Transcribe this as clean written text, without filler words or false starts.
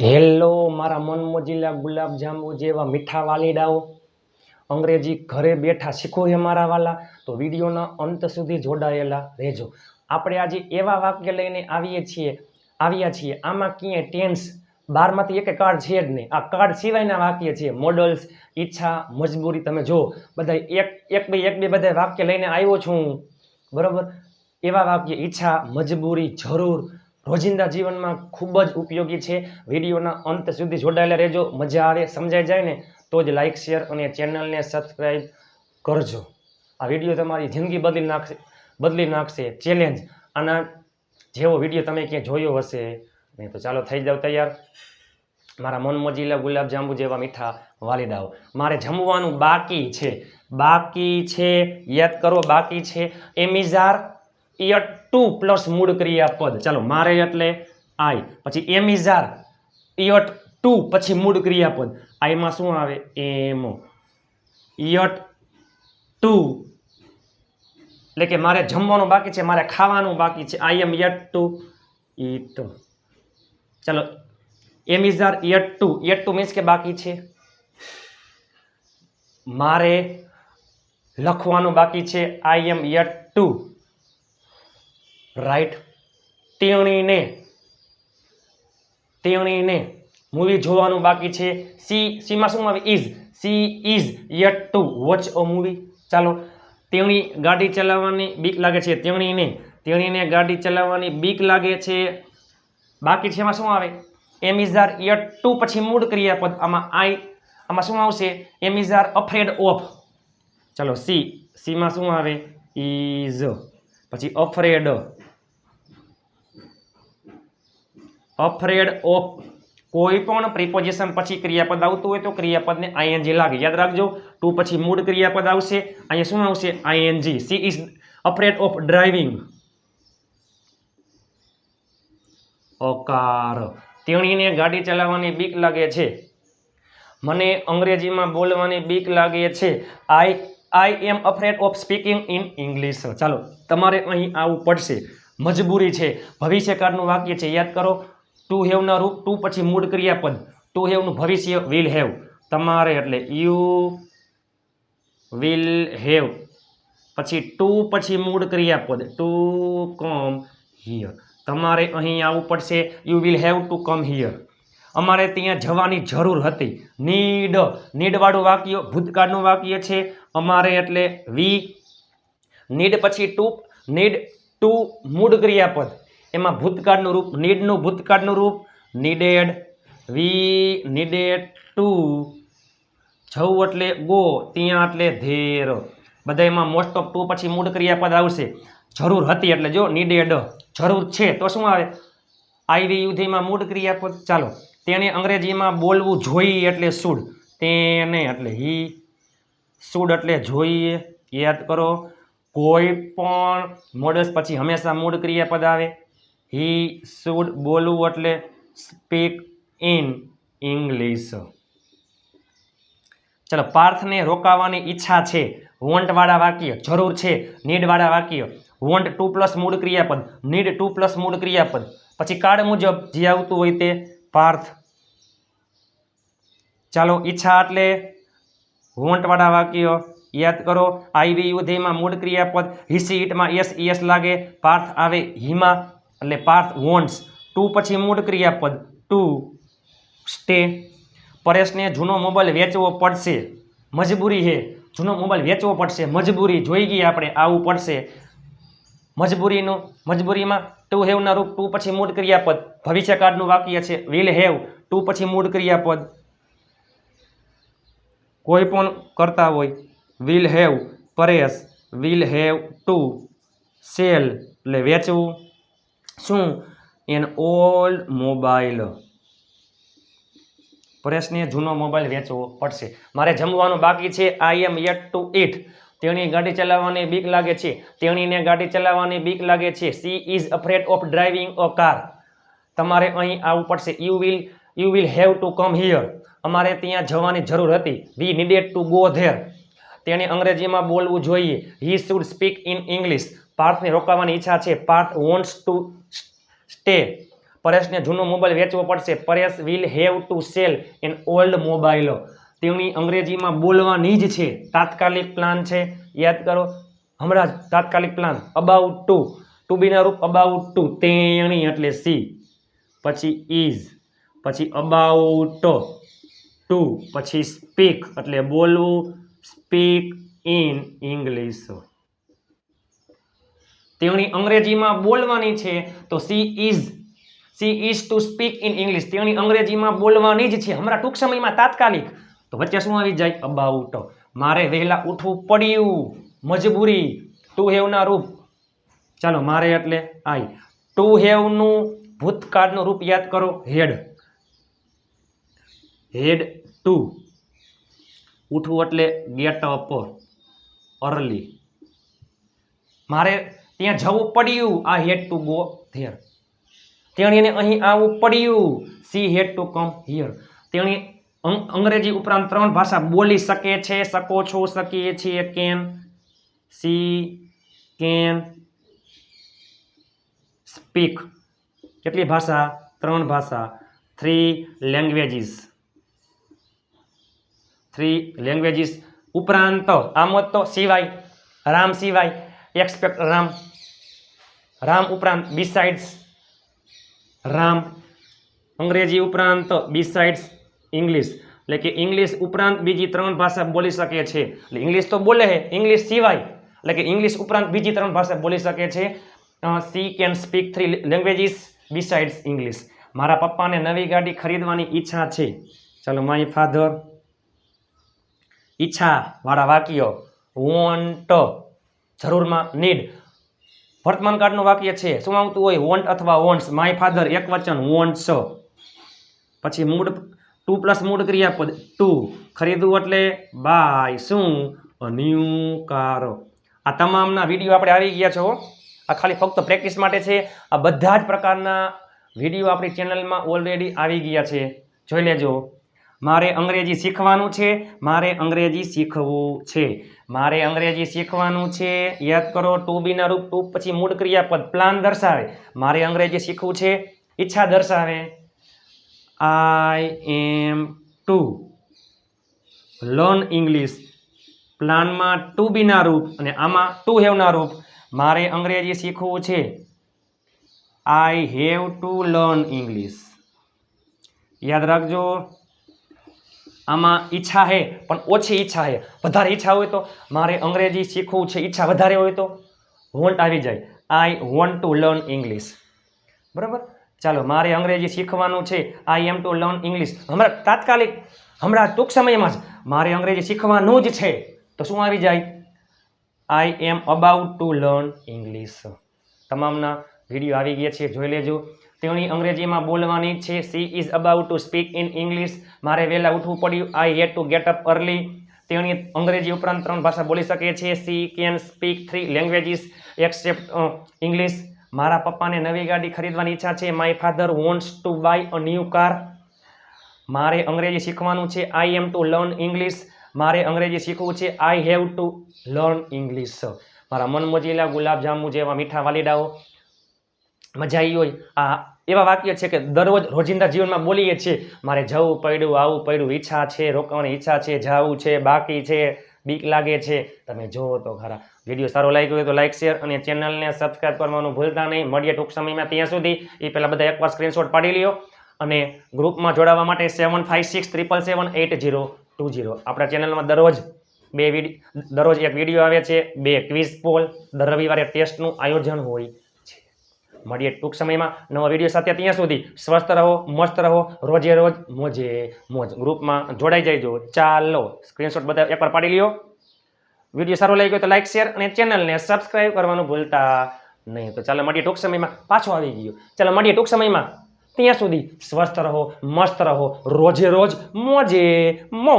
Hello મારા મનમોજીલા ગુલાબજાંબુ જેવા મીઠા વાલીડાઓ, અંગ્રેજી ઘરે બેઠા શીખો હે મારા વાલા. તો વિડીયોના અંત સુધી જોડાયેલા રહેજો. આપણે આજે એવા વાક્ય લઈને આવ્યા છીએ આમાં ક્યાંય ટેન્સ 12માંથી એક કાર્ડ છે જ નહીં. આ કાર્ડ સિવાયના વાક્ય છે. મોડલ્સ, ઈચ્છા, મજબૂરી. તમે જો બધા એક બે બધા વાક્ય લઈને આવ્યો છું હું, બરોબર. એવા વાક્ય ઈચ્છા, મજબૂરી, જરૂર રોજિંદા જીવનમાં ખૂબ જ ઉપયોગી છે. વિડીયોના અંત સુધી જોડાયેલા રહેજો. મજા આવે, સમજાઈ જાય ને તો જ લાઈક, શેર અને ચેનલને સબસ્ક્રાઈબ કરજો. આ વિડીયો તમારી જિંદગી બદલી નાખશે. ચેલેન્જ આના જેવો વિડીયો તમે ક્યાંય જોયો હશે નહીં. તો ચાલો થઈ જાવ તૈયાર. મારા મનમોજીલા ગુલાબજાંબુ જેવા મીઠા વાલીડાઓ, મારે જમવાનું બાકી છે. યાદ કરો, બાકી છે. એમિઝાર યટ ટુ પ્લસ મૂળ ક્રિયાપદ. ચાલો, મારે એટલે આઈ, પછી એમિઝાર યટ ટુ પછી મૂળ ક્રિયાપદ. આઈમાં શું આવે? એમ. યટ ટુ એટલે કે મારે જમવાનું બાકી છે, મારે ખાવાનું બાકી છે. I M yet to eat. ચાલો, એમિઝાર યટ ટુ મીન્સ કે બાકી છે. મારે લખવાનું બાકી છે. I M yet two right. તેણીને મૂવી જોવાનું બાકી છે. સીમાં શું આવે? Is. She is yet two watch a movie. ચાલો, તેણી ગાડી ચલાવવાની બીક લાગે છે. તેણીને ગાડી ચલાવવાની બીક લાગે છે. બાકી છે એમાં શું આવે? એમિઝાર યટ ટુ પછી મૂળ ક્રિયાપદ. આમાં શું આવશે? એમિઝાર અફ્રેડ ઓફ. ચાલો, સીમાં શું આવે? ઇઝ પછી અફ્રેડ ઓફ. કોઈ પણ પ્રિપોઝિશન પછી ક્રિયાપદ આવતું હોય તો ક્રિયાપદને આઈએનજી લાગે. યાદ રાખજો, ટુ પછી મૂળ ક્રિયાપદ આવશે. અહીંયા શું આવશે? I N G. She is afraid of driving. A car. તેણીને ગાડી ચલાવવાની બીક લાગે છે. મને અંગ્રેજીમાં બોલવાની બીક લાગે છે. I am afraid of speaking in English. ચાલો, તમારે અહીં આવવું પડશે. મજબૂરી છે, ભવિષ્યકાળનું વાક્ય છે. યાદ કરો, ટુ હેવના રૂપ ટુ પછી મૂળ ક્રિયાપદ. ટુ હેવનું ભવિષ્ય વિલ હેવ. તમારે એટલે યુ વિલ હેવ પછી ટુ પછી મૂળ ક્રિયાપદ ટુ કમ હિયર. તમારે અહીં આવવું પડશે. You will have to come here. અમારે ત્યાં જવાની જરૂર હતી. નીડ વાળું વાક્ય ભૂતકાળનું વાક્ય છે. અમારે એટલે વી. નીડ પછી ટુ મૂળ ક્રિયાપદ. એમાં ભૂતકાળનું રૂપ, નીડનું ભૂતકાળનું રૂપ નીડેડ. વી નીડેડ ટુ. જવું એટલે ગો, ત્યાં એટલે ધેર. બધા એમાં મોસ્ટ ઓફ ટુ પછી મૂળ ક્રિયાપદ આવશે. જરૂર હતી એટલે જો નીડેડ. જરૂર છે તો શું આવે? આઈવી યુધીમાં મૂળ ક્રિયાપદ. ચાલો, તેણે અંગ્રેજીમાં બોલવું જોઈએ એટલે શુડ. તેને એટલે હી. શુડ એટલે જોઈએ. યાદ કરો, કોઈ પણ મોડલ્સ પછી હંમેશા મૂળ ક્રિયાપદ આવે. હી શુડ બોલવું એટલે સ્પીક ઇન ઇંગ્લિશ. ચલો, પાર્થને રોકાવાની ઈચ્છા છે. વોન્ટ વાળા વાક્ય. જરૂર છે, નીડ વાળા વાક્ય. વોન્ટ ટુ પ્લસ મૂળ ક્રિયાપદ, નીડ ટુ પ્લસ મૂળ ક્રિયાપદ. પછી કાર્ડ મુજબ જે આવતું હોય તે પાર્થ. ચાલો, ઈચ્છા એટલે વોન્ટ વાળા વાક્ય. યાદ કરો, આઈવી યુધીમાં મૂળ ક્રિયાપદ. હિસી ઇટમાં એસ લાગે. પાર્થ આવે હીમાં એટલે પાર્થ વોન્ટ્સ. ટુ પછી મૂળ ક્રિયાપદ ટુ સ્ટે. પરેશને જૂનો મોબાઈલ વેચવો પડશે. મજબૂરી છે, જૂનો મોબાઈલ વેચવો પડશે. મજબૂરી જોઈ ગઈ આપણે, આવવું પડશે. મજબૂરીમાં ટુ હેવના રૂપ ટુ પછી મૂળ ક્રિયાપદ. ભવિષ્યકાળનું વાક્ય છે. વિલ હેવ ટુ પછી મૂળ ક્રિયાપદ. કોઈ પણ કરતા હોય. Will have Paresh will have to cell એટલે વેચવું. શું? N old mobile. પરેશને જૂનો મોબાઈલ વેચવો પડશે. મારે જમવાનું બાકી છે. I M yet to eat. તેણી ગાડી ચલાવવાની બીક લાગે છે. તેણીને ગાડી ચલાવવાની બીક લાગે છે. She is afraid of driving a car. તમારે અહીં આવવું પડશે. You will have to come here. અમારે ત્યાં જવાની જરૂર હતી. We needed to go there. તેણે અંગ્રેજીમાં બોલવું જોઈએ. He should speak in English. પાર્થને રોકાવાની ઈચ્છા છે. Parth wants to stay. પરેશને જૂનો મોબાઈલ વેચવો પડશે. Paresh will have to sell an old mobile. તેણી અંગ્રેજીમાં બોલવાની જ છે. તાત્કાલિક પ્લાન છે, યાદ કરો હમણાં જ તાત્કાલિક પ્લાન. અબાઉટ ટુ, ટુ બીના રૂપ અબાઉટ ટુ, તેણી એટલે સી, પછી ઇઝ, પછી અબાઉટ ટુ, પછી સ્પીક એટલે બોલવું, સ્પીક ઇન ઇંગ્લિશ. તેણી અંગ્રેજીમાં બોલવાની છે તો she is two speak in English. તેણી અંગ્રેજીમાં બોલવાની જ છે હમણાં ટૂંક સમયમાં તાત્કાલિક. તો વચ્ચે શું આવી જાય? અબાઉટ. મારે વહેલા ઉઠવું પડ્યું, મજબૂરી. ટુ હેવના રૂપ, ચાલો મારે એટલે આઈ. ટુ હેવનું ભૂતકાળનું રૂપ યાદ કરો, હેડ. હેડ ટુ. ઉઠવું એટલે ગેટ અપ, અર્લી. મારે ત્યાં જવું પડ્યું, આ હેડ ટુ ગો ધેર. તેણીને અહીં આવવું પડ્યું, she had to come here. તેણી અંગ્રેજી ઉપરાંત 3 ભાષા બોલી શકે છે, શકો છો, શકીએ છીએ, કેન, સી કેન સ્પીક. કેટલી ભાષા? 3 ભાષા. 3 લેંગ્વેજીસ. 3 લેંગ્વેજીસ ઉપરાંત આમ તો સિવાય, રામ સિવાય, એક્સપેક્ટ રામ. રામ ઉપરાંત બિસાઇડ્સ રામ. અંગ્રેજી ઉપરાંત બિસાઇડ્સ ઇંગ્લિશ. એટલે કે ઇંગ્લિશ ઉપરાંત બીજી 3 ભાષા બોલી શકે છે. એટલે ઇંગ્લિશ તો બોલે છે, ઇંગ્લિશ સિવાય એટલે કે ઇંગ્લિશ ઉપરાંત બીજી 3 ભાષા બોલી શકે છે. She can speak 3 languages besides English. મારા પપ્પાને નવી ગાડી ખરીદવાની ઈચ્છા છે. ચાલો માય ફાધર, ઈચ્છા વાળા વાક્ય. વોન્ટ જરૂરમાં નીડ. વર્તમાન કાળનું વાક્ય છે, શું આવતું હોય? વોન્ટ અથવા વોન્ટ્સ. માય ફાધર એક વચન, વોન્ટ્સ. પછી મૂડ 2 પ્લસ મૂડ ક્રિયાપદ ટુ. ખરીદવું એટલે બાય. શું? અ ન્યૂ કાર. આ તમામના વિડીયો આપણે આવી ગયા છો. આ ખાલી ફક્ત પ્રેક્ટિસ માટે છે. આ બધા જ પ્રકારના વિડીયો આપણી ચેનલમાં ઓલરેડી આવી ગયા છે, જોઈ લેજો. મારે અંગ્રેજી શીખવાનું છે, મારે અંગ્રેજી શીખવું છે. મારે અંગ્રેજી શીખવાનું છે, યાદ કરો ટુ બીના રૂપ ટુ પછી મૂળ ક્રિયાપદ પ્લાન દર્શાવે. મારે અંગ્રેજી શીખવું છે, ઈચ્છા દર્શાવે. આઈ એમ ટુ લર્ન ઇંગ્લિશ. પ્લાનમાં ટુ બીના રૂપ અને આમાં ટુ હેવના રૂપ. મારે અંગ્રેજી શીખવું છે, I have to learn English. યાદ રાખજો, આમાં ઈચ્છા હે પણ ઓછી ઈચ્છા હે. વધારે ઈચ્છા હોય તો મારે અંગ્રેજી શીખવું છે, ઈચ્છા વધારે હોય તો વોન્ટ આવી જાય. I want to learn English. બરાબર. ચાલો મારે અંગ્રેજી શીખવાનું છે, I M two learn English. હમણાં તાત્કાલિક, હમણાં ટૂંક સમયમાં જ મારે અંગ્રેજી શીખવાનું જ છે તો શું આવી જાય? I am about to learn English. તમામના વિડીયો આવી ગયા છે, જોઈ લેજો. તેણી અંગ્રેજીમાં બોલવાની છે, she is about to speak in English. મારે વહેલા ઉઠવું પડ્યું, I had to get up early. તેણી અંગ્રેજી ઉપરાંત 3 ભાષા બોલી શકે છે, she can speak 3 languages except English. મારા પપ્પાને નવી ગાડી ખરીદવાની ઈચ્છા છે, my father wants to buy a new car. મારે અંગ્રેજી શીખવાનું છે, I M two learn English. મારે અંગ્રેજી શીખવું છે, I have to learn English. મારા મનમોજીલા ગુલાબજાંબુ જેવા મીઠા વાલીડાઓ, મજા આવી હોય. આ એવા વાક્ય છે કે દરરોજ રોજિંદા જીવનમાં બોલીએ છીએ. મારે જવું પડ્યું, આવવું પડ્યું, ઈચ્છા છે, રોકાવાની ઈચ્છા છે, જવું છે, બાકી છે, બીક લાગે છે. તમે જોવો તો ખરા. વિડીયો સારો લાગ્યો હોય તો લાઈક, શેર અને ચેનલને સબસ્ક્રાઈબ કરવાનું ભૂલતા નહીં. મળીએ ટૂંક સમયમાં. ત્યાં સુધી એ પહેલાં બધા એકવાર સ્ક્રીનશોટ પાડી લ્યો અને ગ્રુપમાં જોડાવા માટે 7567778020. આપણા ચેનલમાં દરરોજ એક વિડીયો આવે છે, 2 ક્વિઝ પોલ, દર રવિવારે ટેસ્ટનું આયોજન હોય છે. મળીએ ટૂંક સમયમાં નવા વિડીયો સાથે. ત્યાં સુધી સ્વસ્થ રહો, મસ્ત રહો, રોજે રોજ મોજે મોજ. ગ્રુપમાં જોડાઈ જજો. ચાલો સ્ક્રીનશોટ બધા એકવાર પાડી લ્યો. વિડીયો સારો લાગ્યો તો લાઈક, શેર અને ચેનલને સબસ્ક્રાઈબ કરવાનું ભૂલતા નહીં. તો ચાલો મળીએ ટૂંક સમયમાં. પાછો આવી ગયો. ચાલો મળીએ ટૂંક સમયમાં. ત્યાં સુધી સ્વસ્થ રહો, મસ્ત રહો, રોજે રોજ મોજે મોજ.